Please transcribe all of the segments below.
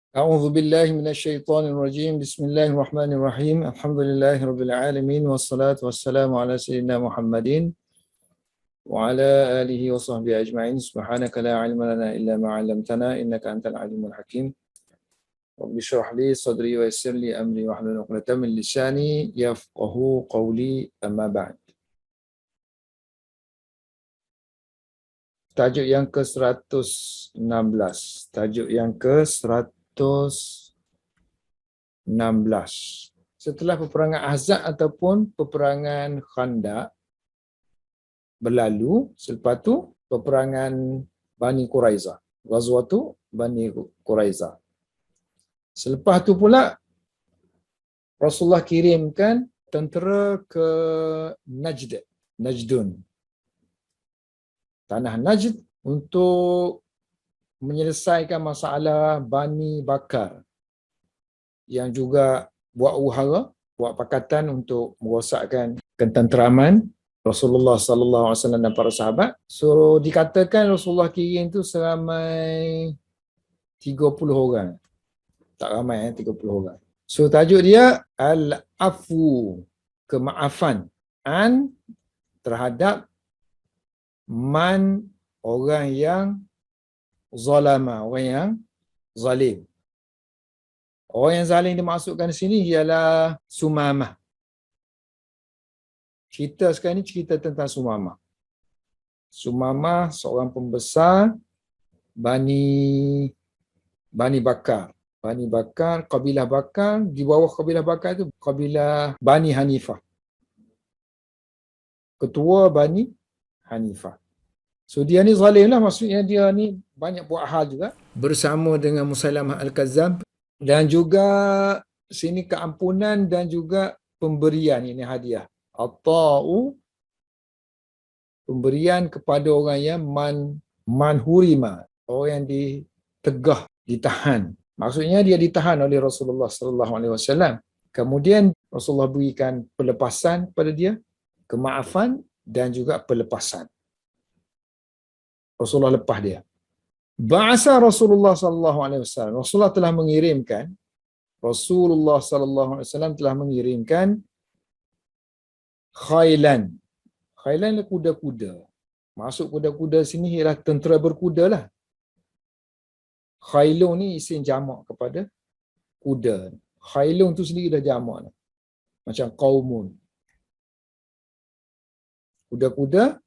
A'udzu billahi minasyaitonir rajim. Bismillahirrahmanirrahim. Alhamdulillahirabbil alamin wassalatu wassalamu ala sayyidina Muhammadin wa ala alihi wa sahbihi ajma'in. Subhanaka la ilma lana illa ma 'allamtana innaka antal alimul hakim. Rabbi shrah li sadri wa yassir li amri wahlul 'uqdatam min lisani yafqahu qawli, amma ba'd. Tajuk yang ke-116. Tajuk yang ke-116. Setelah peperangan Ahzab ataupun peperangan Khandaq berlalu, selepas tu peperangan Bani Quraizah, Ghazwatu Bani Quraizah. Selepas tu pula Rasulullah kirimkan tentera ke Najdun, tanah Najd, untuk menyelesaikan masalah Bani Bakar yang juga buat uhara, buat pakatan untuk merosakkan ketenteraman Rasulullah sallallahu alaihi wasallam dan para sahabat. So dikatakan Rasulullah kirim tu seramai 30 orang. Tak ramai 30 orang. So tajuk dia al-afu, kemaafan, an terhadap man, orang yang zalama, orang yang zalim. Orang yang zalim dimaksudkan di sini ialah Sumamah. Cerita sekarang ni cerita tentang Sumamah. Sumamah seorang pembesar Bani Bakar. Bani Bakar, kabilah Bakar, di bawah kabilah Bakar itu kabilah Bani Hanifah. Ketua Bani Hanifah. So dia ni zalim lah, maksudnya dia ni banyak buat hal juga bersama dengan Musailamah Al-Kazzab, dan juga sini keampunan dan juga pemberian, ini hadiah. At-ta'u, pemberian kepada orang yang manhurima, orang yang ditegah, ditahan. Maksudnya dia ditahan oleh Rasulullah sallallahu alaihi wasallam. Kemudian Rasulullah berikan pelepasan pada dia, kemaafan dan juga pelepasan. Rasulullah lepas dia. Ba'asa Rasulullah sallallahu alaihi wasallam. Rasulullah telah mengirimkan khailan. Khailan adalah kuda-kuda. Maksud kuda-kuda sini ialah tentera berkuda lah. Khailun ni isim jamak kepada kuda. Khailun tu sendiri dah jamak lah. Macam qaumun. Kuda-kuda,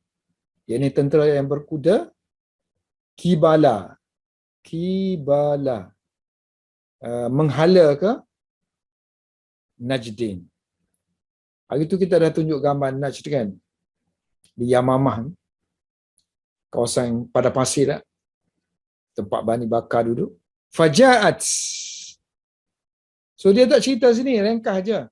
iaitu tentera yang berkuda. Kibala, menghala ke Najdin. Hari tu kita dah tunjuk gambar Najd kan, di Yamamah, kawasan pada pasir lah, tempat Bani Bakar duduk. Faja'at. So dia tak cerita sini, ringkas je.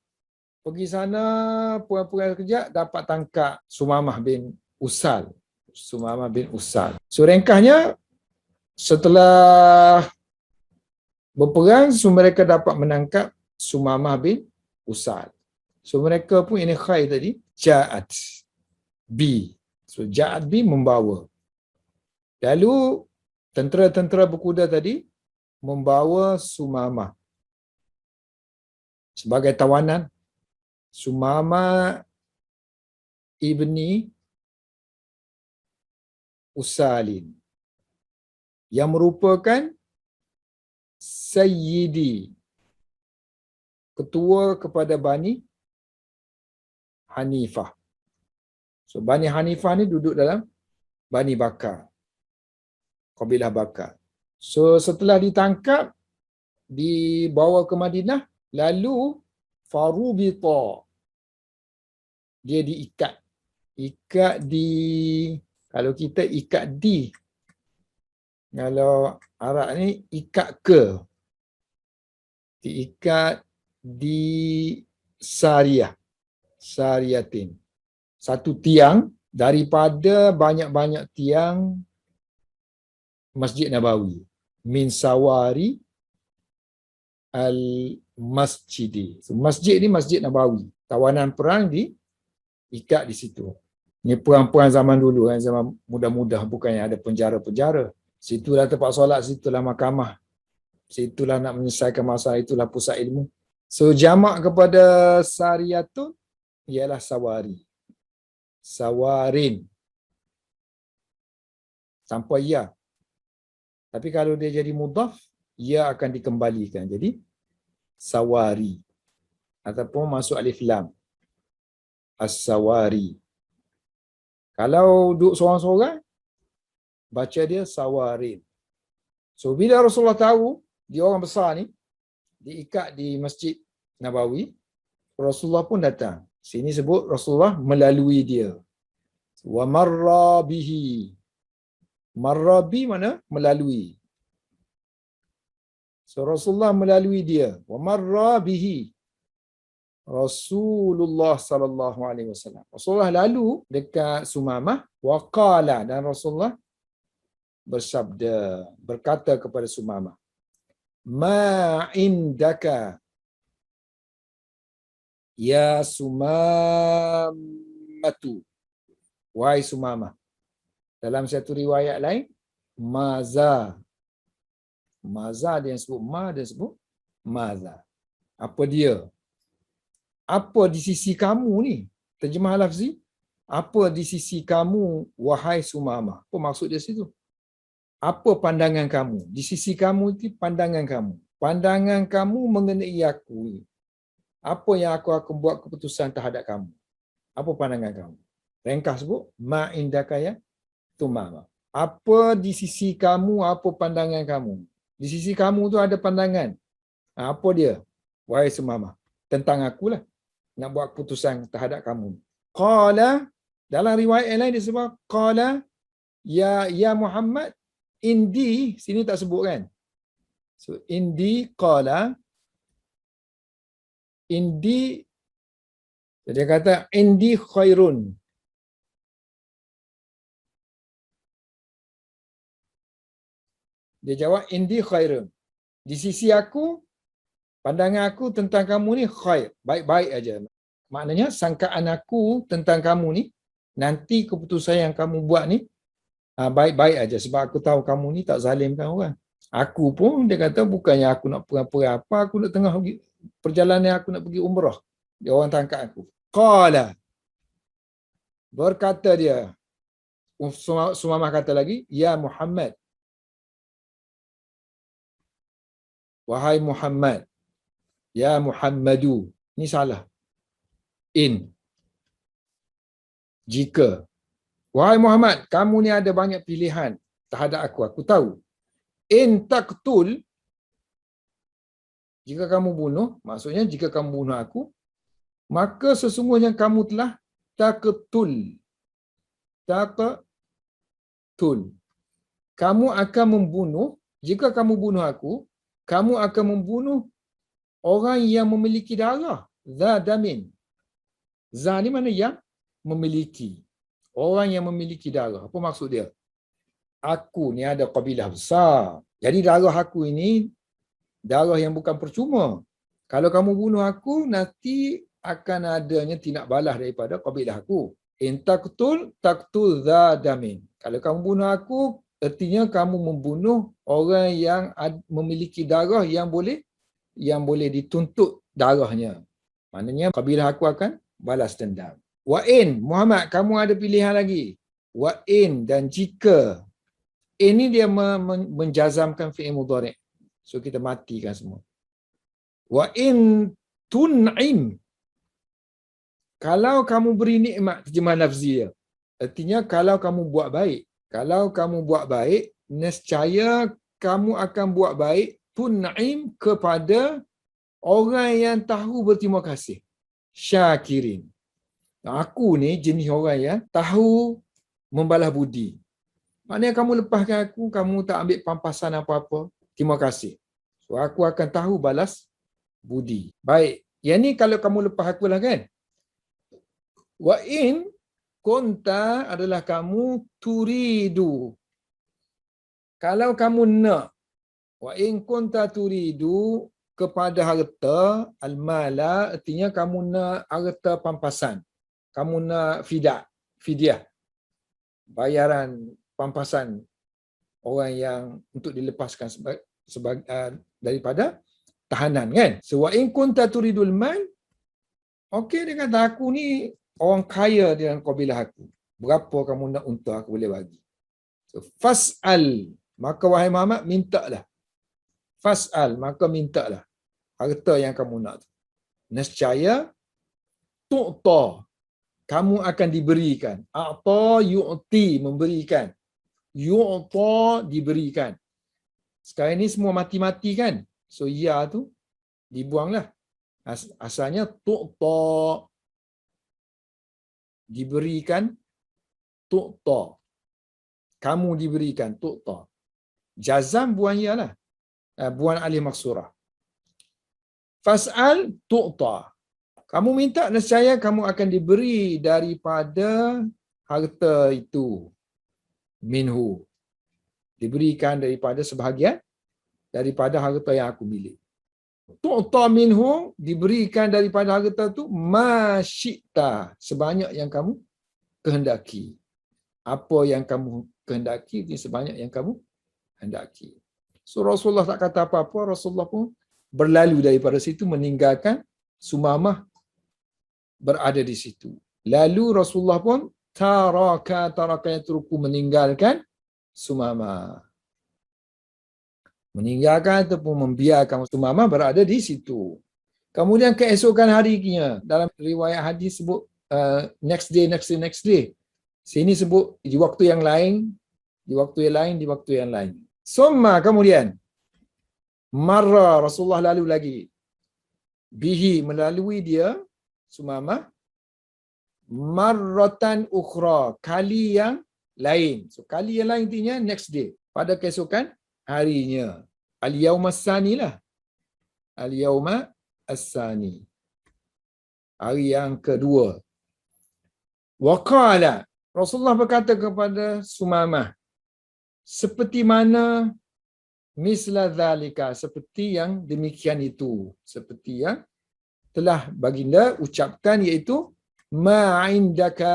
Pergi sana, pulang-pulang kejap, dapat tangkap Sumamah bin Usal. So ringkasnya, setelah berperang, so mereka dapat menangkap Sumamah bin Usal. So mereka pun, ini khair tadi, Ja'at B. So Ja'at B membawa. Lalu tentera-tentera berkuda tadi membawa Sumamah sebagai tawanan. Sumamah ibni Usalin, yang merupakan Sayyidi, ketua kepada Bani Hanifah. So Bani Hanifah ni duduk dalam Bani Bakar, kabilah Bakar. So setelah ditangkap, dibawa ke Madinah, lalu farubita, dia diikat. Ikat di, kalau kita ikat di, kalau Arab ni ikat ke, diikat di sariyatin, satu tiang daripada banyak-banyak tiang Masjid Nabawi, min sawari al-masjidi. So, masjid ni Masjid Nabawi, tawanan perang diikat di situ. Ini perang-perang zaman dulu, zaman mudah-mudah, bukan yang ada penjara-penjara. Situlah tempat solat, situlah mahkamah. Situlah nak menyelesaikan masalah, itulah pusat ilmu. So jamak kepada sariyatun ialah sawari. Sawarin. Tanpa ya. Tapi kalau dia jadi mudhaf, ia akan dikembalikan. Jadi sawari. Ataupun masuk alif lam. As-sawari. Kalau duduk seorang-seorang, baca dia sawarin. So bila Rasulullah tahu dia orang besar ni diikat di Masjid Nabawi, Rasulullah pun datang. Sini sebut Rasulullah melalui dia. Wa marra bihi. Marra bi mana? Melalui. So Rasulullah melalui dia. Wa marra bihi. Rasulullah sallallahu alaihi wasallam. Rasulullah lalu dekat Sumamah, wa qala, dan Rasulullah bersabda, berkata kepada Sumamah, ma indaka ya Sumamatu, wahai Sumamah. Dalam satu riwayat lain, maza. Maza dia sebut ma, dia sebut maza. Apa dia? Apa di sisi kamu ni? Terjemah lafzi. Apa di sisi kamu, wahai Sumamah? Apa maksud dia situ? Apa pandangan kamu? Di sisi kamu itu pandangan kamu. Pandangan kamu mengenai aku. Apa yang aku akan buat keputusan terhadap kamu? Apa pandangan kamu? Ringkas sebut, ma indaka ya Sumamah. Apa di sisi kamu, apa pandangan kamu? Di sisi kamu tu ada pandangan. Apa dia? Wahai Sumamah. Tentang akulah. Nak buat keputusan terhadap kamu. Qala, dalam riwayat yang lain dia sebut, qala, ya Muhammad, indi, sini tak sebut kan? So, indi, qala, indi, dia kata, indi khairun. Dia jawab, indi khairun. Di sisi aku, pandangan aku tentang kamu ni khair. Baik-baik aja. Maknanya, sangkaan aku tentang kamu ni, nanti keputusan yang kamu buat ni, baik-baik aja. Sebab aku tahu kamu ni tak zalimkan orang. Aku pun, dia kata, bukannya aku nak perang apa, aku nak tengah perjalanan aku nak pergi umrah. Dia orang tangkap aku. Qala. Berkata dia, Sumamah kata lagi, ya Muhammad. Wahai Muhammad. Ya Muhammadu. Ini salah. In. Jika. Wahai Muhammad, kamu ni ada banyak pilihan terhadap aku. Aku tahu. In taqtul. Jika kamu bunuh, maksudnya jika kamu bunuh aku, maka sesungguhnya kamu telah taqtul. Taqtul. Kamu akan membunuh, jika kamu bunuh aku, kamu akan membunuh orang yang memiliki darah. Za damin. Za ni mana yang memiliki. Orang yang memiliki darah. Apa maksud dia? Aku ni ada kabilah besar. Jadi darah aku ini darah yang bukan percuma. Kalau kamu bunuh aku, nanti akan adanya tindak balas daripada kabilah aku. In taqtul, taqtul za damin. Kalau kamu bunuh aku, artinya kamu membunuh orang yang memiliki darah yang boleh dituntut darahnya. Maknanya kabilah aku akan balas dendam. Wa in, Muhammad, kamu ada pilihan lagi. Wa in, dan jika. Ini dia menjazamkan fi'il mudhari'. So kita matikan semua. Wa in tun'im. Kalau kamu beri nikmat, terjemah lafzi dia. Artinya kalau kamu buat baik. Kalau kamu buat baik, nescaya kamu akan buat baik tun'im kepada orang yang tahu berterima kasih. Syakirin. Aku ni jenis orang yang tahu membalas budi. Maknanya kamu lepaskan aku, kamu tak ambil pampasan apa-apa. Terima kasih. So aku akan tahu balas budi. Baik. Yang ni kalau kamu lepas aku lah kan. Wa in kunta adalah kamu turidu. Kalau kamu nak. Wa in kunta turidu kepada harta al-mala, artinya kamu nak harta pampasan. Kamu nak fidyah. Bayaran pampasan orang yang untuk dilepaskan daripada tahanan kan. So wa in kunta turidul mal, okey, dia kata aku ni orang kaya di dalam kabilah aku. Berapa kamu nak unta aku boleh bagi. So fas'al, maka wahai Muhammad mintalah. Fas'al, maka mintalah harta yang kamu nak tu. Nescaya tu'ta, kamu akan diberikan. A'ta yu'ti, memberikan. Yu'ta, diberikan. Sekarang ni semua mati-mati kan. So ya tu dibuanglah. Asalnya tu'ta, diberikan, tu'ta, kamu diberikan, tu'ta. Jazam buang ya lah. Buang alih maksurah. Fas'al tu'ta. Kamu minta, nescaya kamu akan diberi daripada harta itu. Minhu. Diberikan daripada sebahagian daripada harta yang aku milik. Tu'ta minhu, diberikan daripada harta itu masyikta, sebanyak yang kamu kehendaki. Apa yang kamu kehendaki, ini sebanyak yang kamu hendaki. So Rasulullah tak kata apa-apa, Rasulullah pun berlalu daripada situ, meninggalkan Sumamah berada di situ. Lalu Rasulullah pun taraka yatruku, meninggalkan Sumamah. Meninggalkan ataupun membiarkan Sumamah berada di situ. Kemudian keesokan harinya, dalam riwayat hadis sebut next day. Sini sebut di waktu yang lain, di waktu yang lain. Summa, kemudian marra, Rasulullah lalu lagi. Bihi, melalui dia, Sumamah, marratan ukhra, kali yang lain. So kali yang lain intinya next day, pada keesokan harinya. Al-yawma as-sani lah. Al-yawma as-sani. Hari yang kedua. Waqala, Rasulullah berkata kepada Sumamah, seperti mana misla zalika, seperti yang demikian itu, seperti yang telah baginda ucapkan, iaitu ma indaka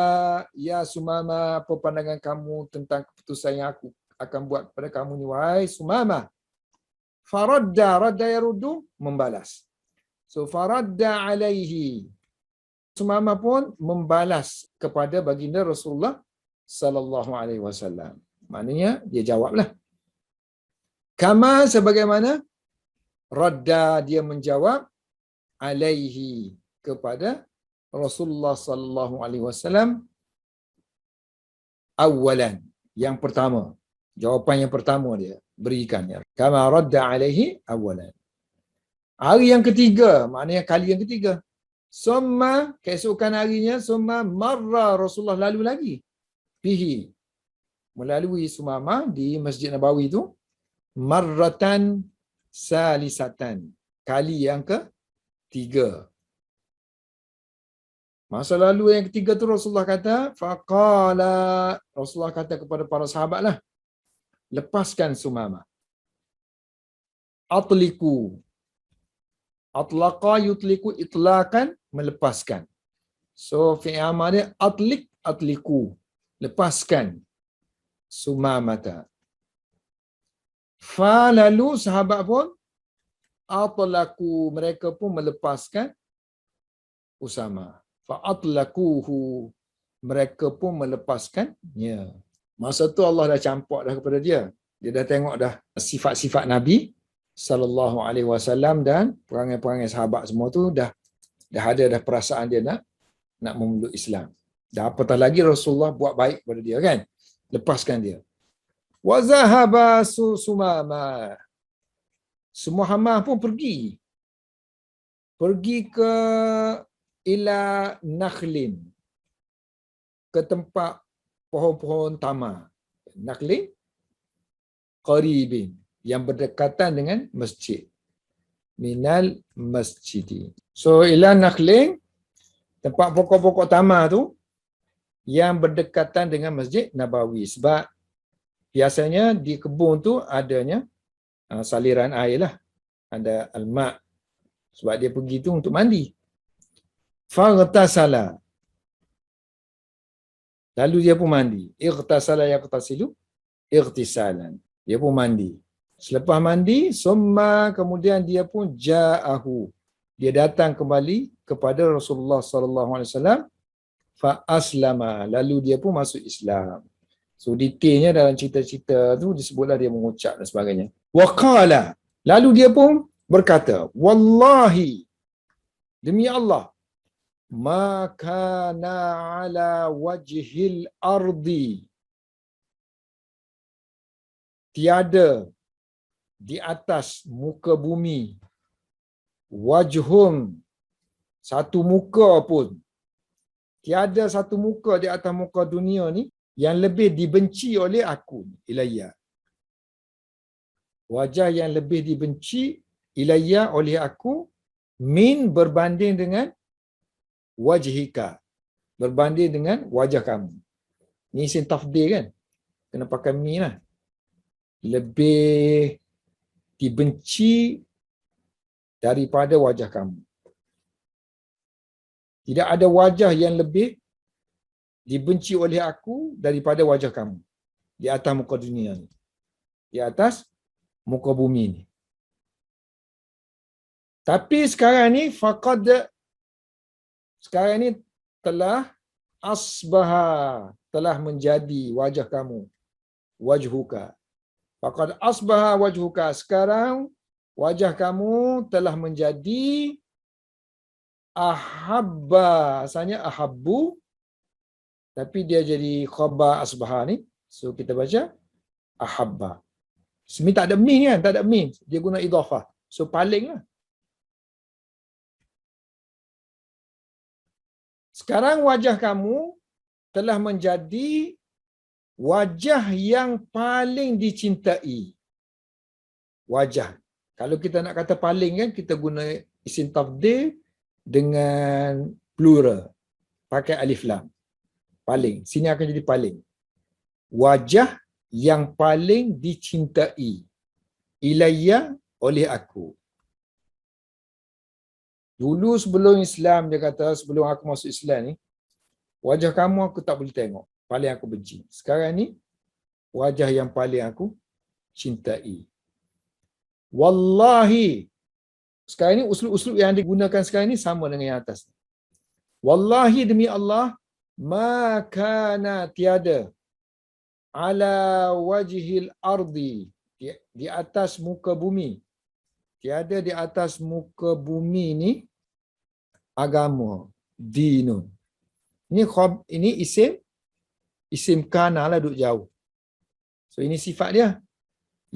ya Sumamah, apa pandangan kamu tentang keputusan yang aku akan buat kepada kamu ni wahai Sumamah. Radda yaruddu, membalas. So faradda alaihi, Sumamah pun membalas kepada baginda Rasulullah sallallahu alaihi wasallam. Maknanya dia jawablah. Kama, sebagaimana radda, dia menjawab, alaihi, kepada Rasulullah sallallahu alaihi wasallam, awalan, yang pertama. Jawapan yang pertama dia berikannya. Kama radda alaihi awalan. Hari yang ketiga, maknanya kali yang ketiga. Summa, keesokan harinya, summa marra, Rasulullah lalu lagi. Bihi, melalui Sumamah di Masjid Nabawi itu, marratan salisatan, kali yang ketiga. Masa lalu yang ketiga tu Rasulullah kata, faqala, Rasulullah kata kepada para sahabat lah, lepaskan Sumamah. Atliku, atlaqa yutliku, itlaqan, melepaskan. So fi'il amar dia atliku, lepaskan Sumamata. Fa, lalu sahabat pun atlaku, mereka pun melepaskan Usama. Fa atlakuhu, mereka pun melepaskannya. Masa tu Allah dah campak dah kepada dia. Dia dah tengok dah sifat-sifat Nabi sallallahu alaihi wasallam dan perangai-perangai sahabat semua tu dah ada dah perasaan dia nak memeluk Islam. Dah apatah lagi Rasulullah buat baik kepada dia kan? Lepaskan dia. Wa zahaba Sumamah. Sumamah pun pergi ke ila nakhlin, ke tempat pohon-pohon tamar. Nakhlin qaribin, yang berdekatan dengan masjid. Minal masjidi. So ila nakhlin, tempat pokok-pokok tamar tu yang berdekatan dengan Masjid Nabawi. Sebab biasanya di kebun tu adanya saliran air lah. Ada al-ma'. Sebab dia pergi tu untuk mandi. Faghtasala. Lalu dia pun mandi. Ightasala yaghtasilu ightisalan. Dia pun mandi. Selepas mandi, summa kemudian dia pun ja'ahu. Dia datang kembali kepada Rasulullah sallallahu alaihi wasallam fa aslama. Lalu dia pun masuk Islam. So detailnya dalam cerita-cerita tu disebutlah dia mengucap dan sebagainya. Wa qala. Lalu dia pun berkata, wallahi, demi Allah, ma kana ala wajhil ardi, tiada di atas muka bumi, wajhum, satu muka pun, tiada satu muka di atas muka dunia ni yang lebih dibenci oleh aku, ilayya. Wajah yang lebih dibenci ilayya oleh aku, min berbanding dengan wajhika, berbanding dengan wajah kamu. Ni isim tafdil kan? Kena pakai min lah. Lebih dibenci daripada wajah kamu. Tidak ada wajah yang lebih dibenci oleh aku daripada wajah kamu di atas muka dunia ni, di atas muka bumi ni. Tapi sekarang ni sekarang ni telah asbaha, telah menjadi wajah kamu, wajhuka. Faqad asbaha wajhuka, sekarang wajah kamu telah menjadi ahabba, asalnya ahabbu, tapi dia jadi khabar asbaha ni. So kita baca ahabba. Semi tak ada min kan? Tak ada min. Dia guna idhafah. So paling lah. Sekarang wajah kamu telah menjadi wajah yang paling dicintai. Wajah. Kalau kita nak kata paling kan, kita guna isim tafdil dengan plural. Pakai alif lam. Paling. Sini akan jadi paling. Wajah yang paling dicintai ilayya oleh aku. Dulu sebelum Islam, dia kata, sebelum aku masuk Islam ni, wajah kamu aku tak boleh tengok. Paling aku benci. Sekarang ni, wajah yang paling aku cintai. Wallahi. Sekarang ni, uslub-uslub yang digunakan sekarang ni sama dengan yang atas. Wallahi demi Allah, ma kana tiada ala wajhil ardi, di atas muka bumi, tiada di atas muka bumi ni agama, dinun. Ini isim kana lah, duduk jauh. So ini sifat dia.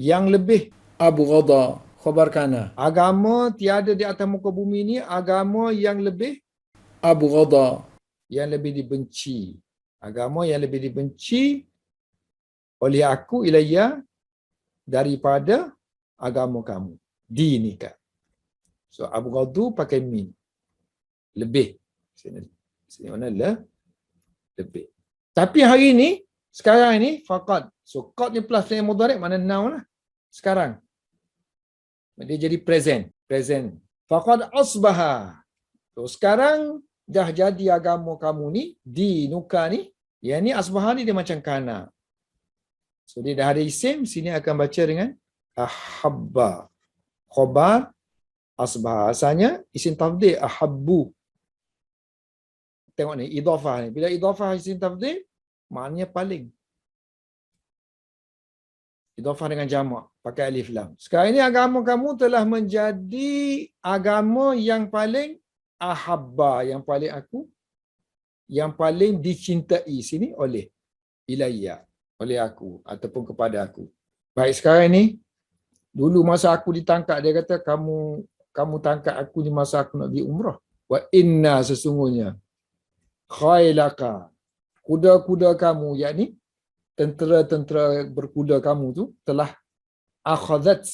Yang lebih abghadha, khabar kana. Agama tiada di atas muka bumi ni agama yang lebih abghadha, yang lebih dibenci. Agama yang lebih dibenci oleh aku ilayya daripada agama kamu, dinika. So abghadu pakai min. Lebih. Sini mana lah? Lebih. Tapi hari ni, sekarang ni faqad. So qad ni plus fi'il mudhari' mana now lah. Sekarang. Dia jadi present. Present. Faqad asbaha. So sekarang dah jadi agama kamu ni, dinuka ni. Yang ni asbaha ni dia macam kana. So dia dah ada isim, sini akan baca dengan ahabba. Khobar asbaha. Asalnya isim tafdil ahabbu. Tengok ni, idhafah ni. Bila idhafah isim tafdil, maknanya paling. Idhafah dengan jamak, pakai alif lam. Sekarang ini agama kamu telah menjadi agama yang paling ahabba, yang paling aku, yang paling dicintai sini oleh ilayya, oleh aku ataupun kepada aku. Baik, sekarang ni dulu masa aku ditangkap, dia kata kamu tangkap aku di masa aku nak pergi umrah. Wa inna, sesungguhnya, khailaka, kuda-kuda kamu, yakni tentera-tentera berkuda kamu tu telah akhadhat,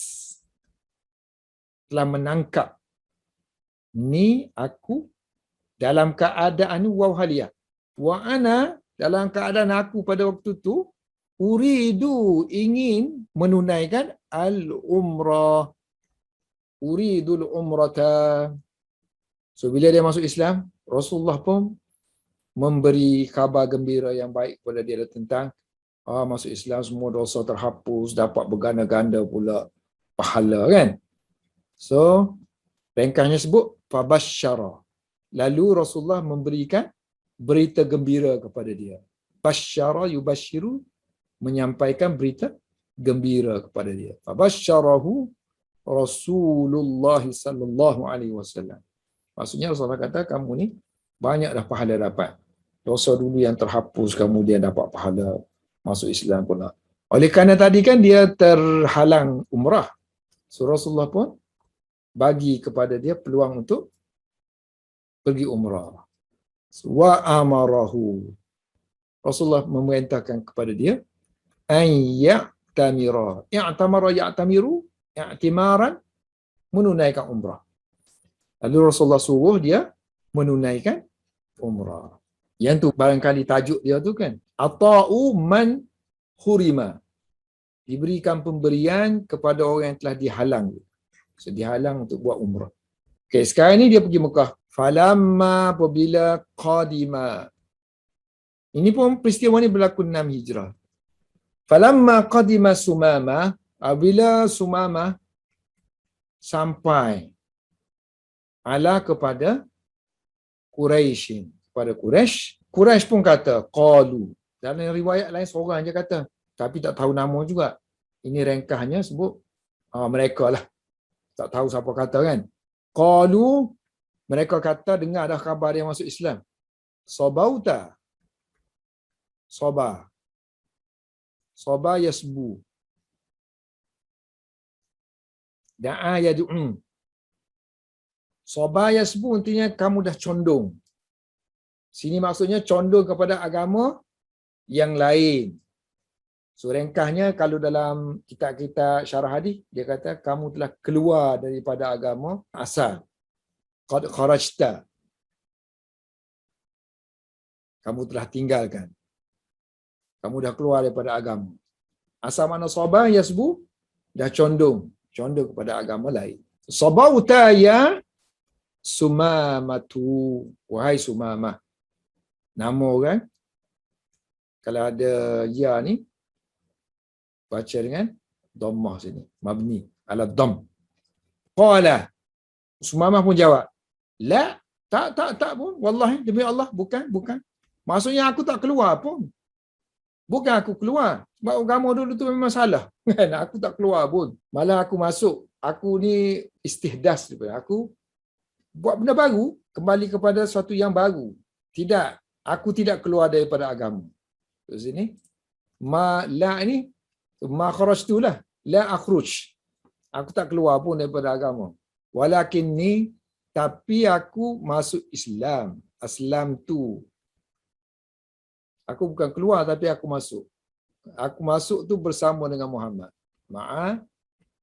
telah menangkap ni aku dalam keadaan waw haliyah. Wa ana, dalam keadaan aku pada waktu tu, uridu, ingin menunaikan al-umrah. Uridul umrata. So bila dia masuk Islam, Rasulullah pun memberi khabar gembira yang baik kepada dia tentang masuk Islam semua dosa terhapus, dapat berganda-ganda pula pahala kan. So ringkasnya sebut fabasyara. Lalu Rasulullah memberikan berita gembira kepada dia. Basyara yubashiru, menyampaikan berita gembira kepada dia. Fabasyarahu Rasulullah sallallahu alaihi wasallam. Maksudnya Rasulullah kata, kamu ni banyak dah pahala dapat. Dosa dulu yang terhapus, kemudian dapat pahala masuk Islam pula. Oleh kerana tadi kan dia terhalang umrah. So Rasulullah pun bagi kepada dia peluang untuk pergi umrah. Wa amarahu. Rasulullah memerintahkan kepada dia an ya'tamira. I'tamara ya'tamiru, i'timaran, menunaikan umrah. Lalu Rasulullah suruh dia menunaikan umrah. Yang tu barangkali tajuk dia tu kan, ata'u man hurima. Diberikan pemberian kepada orang yang telah dihalang. So, dihalang untuk buat umrah. Okay, sekarang ni dia pergi Mekah. Falamma, apabila qadima. Ini pun peristiwa ni berlaku 6 Hijrah. Falamma qadima Sumama, apabila Sumama sampai ala kepada Quraisyin, kepada Quraisy. Quraisy pun kata qalu. Dalam riwayat lain seorang je kata, tapi tak tahu nama juga. Ini ringkasnya sebut mereka lah. Tak tahu siapa kata kan. Qalu, mereka kata dengar dah khabar dia masuk Islam. Sabauta. Soba. Soba yasbu. Da'a yadu'un. Soba yasbu intinya kamu dah condong. Sini maksudnya condong kepada agama yang lain. So ringkasnya kalau dalam kitab-kitab syarah hadis dia kata kamu telah keluar daripada agama asal. Qad kharajta. Kamu telah tinggalkan. Kamu dah keluar daripada agama. Asal makna sabah yasbu, dah condong kepada agama lain. Sabauta ya Sumamatu, wahai Sumamah. Nama orang kalau ada ya ni baca dengan dhammah sini, mabni ala dhamm. Qala, Sumamah pun jawab, la, tak pun, wallahi demi Allah, bukan. Maksudnya aku tak keluar pun. Bukan aku keluar. Sebab agama dulu tu memang salah. Kan? Aku tak keluar pun. Malah aku masuk. Aku ni istihdas. Aku buat benda baru. Kembali kepada sesuatu yang baru. Tidak. Aku tidak keluar daripada agama. Di sini. La ni. Ma kharajtu lah. La akhruj. Aku tak keluar pun daripada agama. Walakin ni. Tapi aku masuk Islam. Aslam tu. Aku bukan keluar tapi aku masuk. Aku masuk tu bersama dengan Muhammad. Ma'a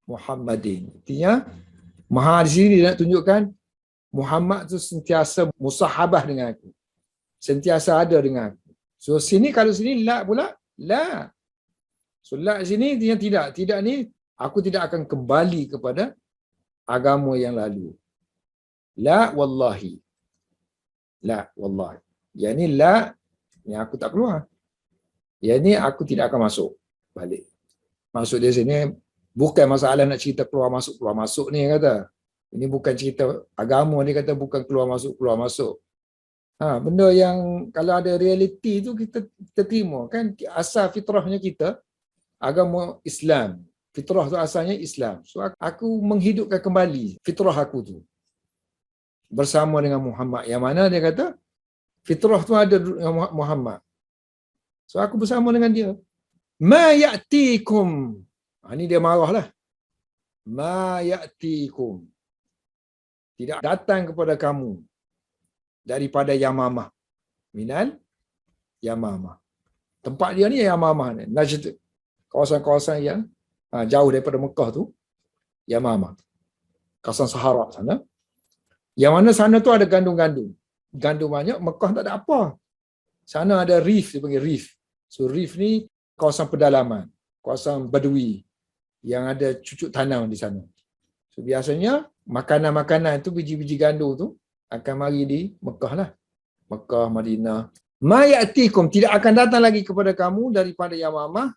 Muhammadin. Artinya, Maha di sini dia nak tunjukkan Muhammad tu sentiasa musahabah dengan aku. Sentiasa ada dengan aku. So sini kalau sini la pula, la. So la sini dia tidak. Tidak ni aku tidak akan kembali kepada agama yang lalu. La wallahi. La wallahi. Yani la yang aku tak keluar. Yang ni aku tidak akan masuk balik. Maksud dia sini bukan masalah nak cerita keluar masuk ni kata. Ini bukan cerita agama ni kata bukan keluar masuk. Benda yang kalau ada realiti tu kita terima kan, asal fitrahnya kita agama Islam. Fitrah tu asalnya Islam. So aku menghidupkan kembali fitrah aku tu bersama dengan Muhammad. Yang mana dia kata fitrah tu ada dengan Muhammad. So aku bersama dengan dia. Ma ya'tikum. Ini dia marahlah. Ma ya'tikum. Tidak datang kepada kamu daripada Yamamah. Minal Yamamah. Tempat dia ni Yamamah ni. Najd. Kawasan-kawasan yang jauh daripada Mekah tu. Yamamah. Kawasan Sahara sana. Yang mana sana tu ada gandum-gandum. Gandum banyak, Mekah tak ada apa. Sana ada reef, dia panggil reef. So reef ni kawasan pedalaman, kawasan badui yang ada cucuk tanam di sana. So biasanya makanan-makanan tu, biji-biji gandum tu akan mari di Mekah lah. Mekah, Madinah. Ma ya'tikum, tidak akan datang lagi kepada kamu daripada Yamamah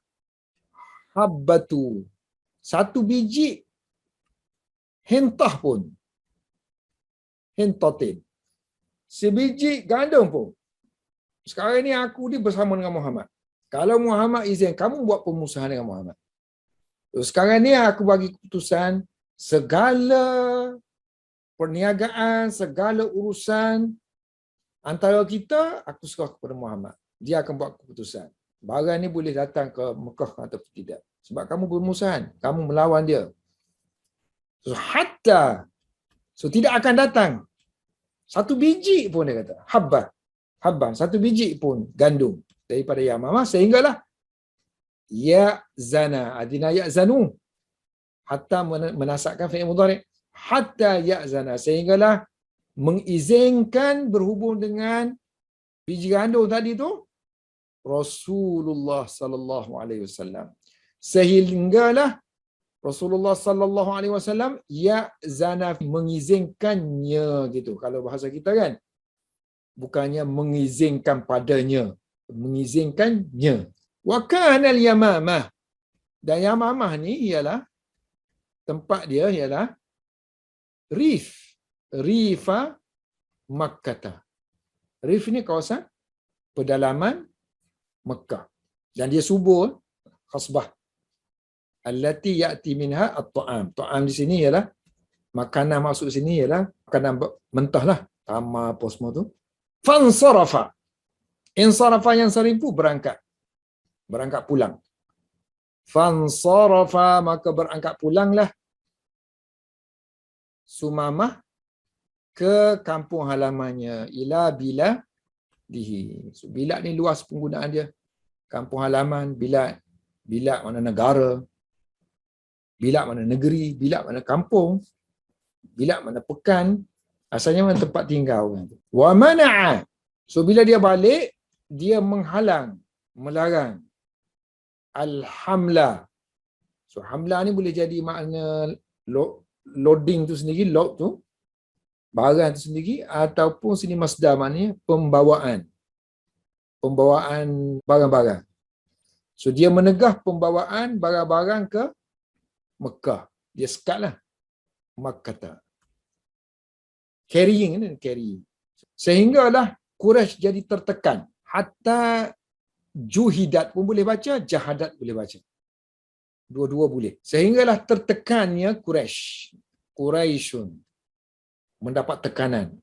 habbatu. Satu biji hintah pun, hintatin, sebiji gandum pun. Sekarang ni aku ni bersama dengan Muhammad. Kalau Muhammad izin, kamu buat pemusahan dengan Muhammad. So, sekarang ni aku bagi keputusan, segala perniagaan, segala urusan antara kita, aku serah kepada Muhammad. Dia akan buat keputusan. Barang ni boleh datang ke Mekah atau tidak. Sebab kamu bermusuhan, kamu melawan dia. So tidak akan datang satu biji pun, dia kata. Habban, satu biji pun gandum daripada Yamamah, sehinggalah ya'zana, adina ya'zanu, hatta menasakkan fi'il mudhari', hatta ya'zana, sehinggalah mengizinkan berhubung dengan biji gandum tadi tu Rasulullah sallallahu alaihi wasallam. Sehinggalah Rasulullah sallallahu alaihi wasallam ya'zana, mengizinkannya gitu. Kalau bahasa kita kan, bukannya mengizinkan padanya, mengizinkannya. Wa kana al-Yamamah, dan Yamamah ni ialah tempat dia ialah Rifa Makkah. Rif ni kawasan pedalaman Mekah. Dan dia subur khasbah. Allati ya'ti minha at-ta'am. Ta'am di sini ialah makanan, masuk sini ialah makanan mentah lah. Tamar apa semua tu. Fansarafa. Insarafa yang seribu berangkat. Berangkat pulang. Fansarafa, maka berangkat pulanglah Sumamah ke kampung halamannya. Ila biladihi. So, bilad ni luas penggunaan dia. Kampung halaman, bilad. Bilad mana negara. Bilad mana negeri. Bilad mana kampung. Bilad mana pekan. Asalnya mana tempat tinggal. Wa mana'a. So, bila dia balik, dia menghalang, melarang al-hamla. So, hamla ni boleh jadi makna loading tu sendiri, load tu, barang tu sendiri, ataupun sini masdar maknanya pembawaan. Pembawaan barang-barang. So, dia menegah pembawaan barang-barang ke Mekah. Dia sekat lah. Makkah. Carrying ni, carrying. Sehinggalah Quraisy jadi tertekan. Hatta juhidat pun boleh baca, jahadat boleh baca. Dua-dua boleh. Sehinggalah tertekannya Quraisyun mendapat tekanan.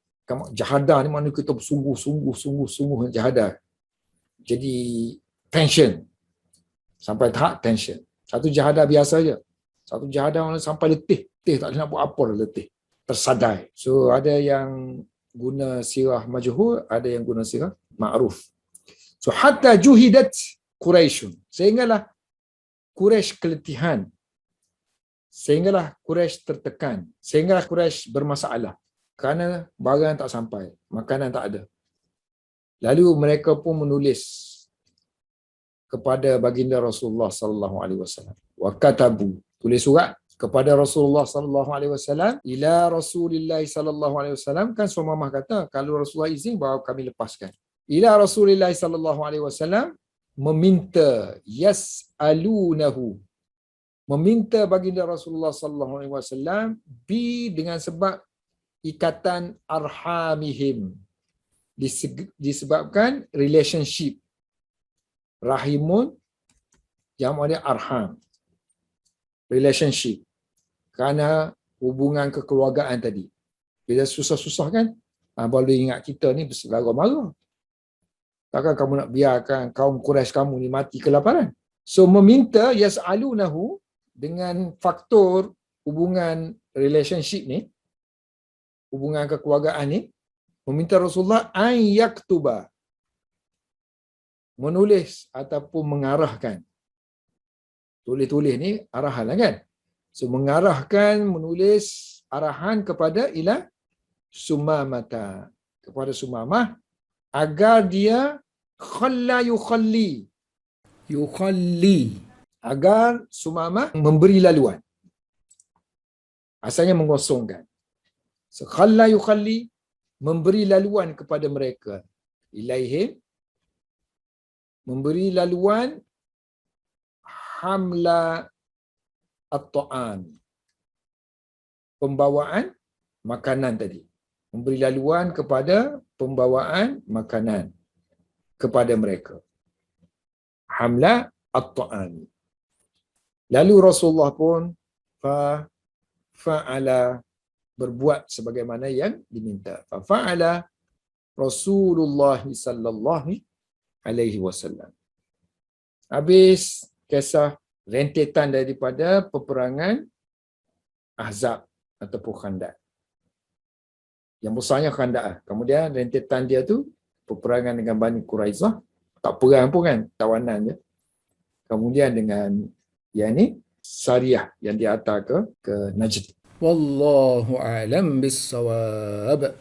Jahadah ni mana kita sungguh jahadah. Jadi tension. Sampai tahap tension. Satu jahadah biasa je. Satu jahadah mana sampai letih. Letih tak nak buat apa dah letih. Tersadai. So ada yang guna sirah majhul, ada yang guna sirah ma'ruf. So hatta juhidat Quraisyun. Sehinggalah Quraisy keletihan. Sehinggalah Quraisy tertekan. Sehinggalah Quraisy bermasalah. Kerana barang tak sampai. Makanan tak ada. Lalu mereka pun menulis kepada baginda Rasulullah sallallahu alaihi wasallam. Wa katabu, tulis surat kepada Rasulullah sallallahu alaihi wasallam, ila Rasulillah sallallahu alaihi wasallam, kan Sumammah kata kalau Rasulullah izin baru kami lepaskan. Ila Rasulillah sallallahu alaihi wasallam, meminta, yas'alunahu, meminta baginda Rasulullah sallallahu alaihi wasallam dengan sebab ikatan arhamihim, disebabkan relationship. Rahimun jamak dia arham, relationship, kerana hubungan kekeluargaan tadi. Bila susah-susah kan, boleh ingat kita ni bersaudara mara. Takkan kamu nak biarkan kaum Quraisy kamu ni mati kelaparan? So meminta yas'alunahu dengan faktor hubungan relationship ni, hubungan kekeluargaan ni, meminta Rasulullah an yaktuba, menulis ataupun mengarahkan. Tulis-tulis ni arahan lah kan. So mengarahkan, menulis arahan kepada ila Sumamata, kepada Sumamah, agar dia yukhalli, agar Sumamah memberi laluan. Asalnya mengosongkan. So yukhalli, memberi laluan kepada mereka. Ilaihim, memberi laluan hamla at-ta'am, pembawaan makanan tadi. Memberi laluan kepada pembawaan makanan kepada mereka. Hamla at-ta'ami. Lalu Rasulullah pun fa'ala, berbuat sebagaimana yang diminta. Fa'ala Rasulullah sallallahu alaihi wasallam. Habis kisah rentetan daripada peperangan Ahzab ataupun Khandaq. Yang besarnya Khandaq. Kemudian rentetan dia tu peperangan dengan Bani Quraizah, tak perang pun kan, tawanan je. Kemudian dengan yang ni Sariyah yang dihantar ke Najd. Wallahu a'lam bis-shawab.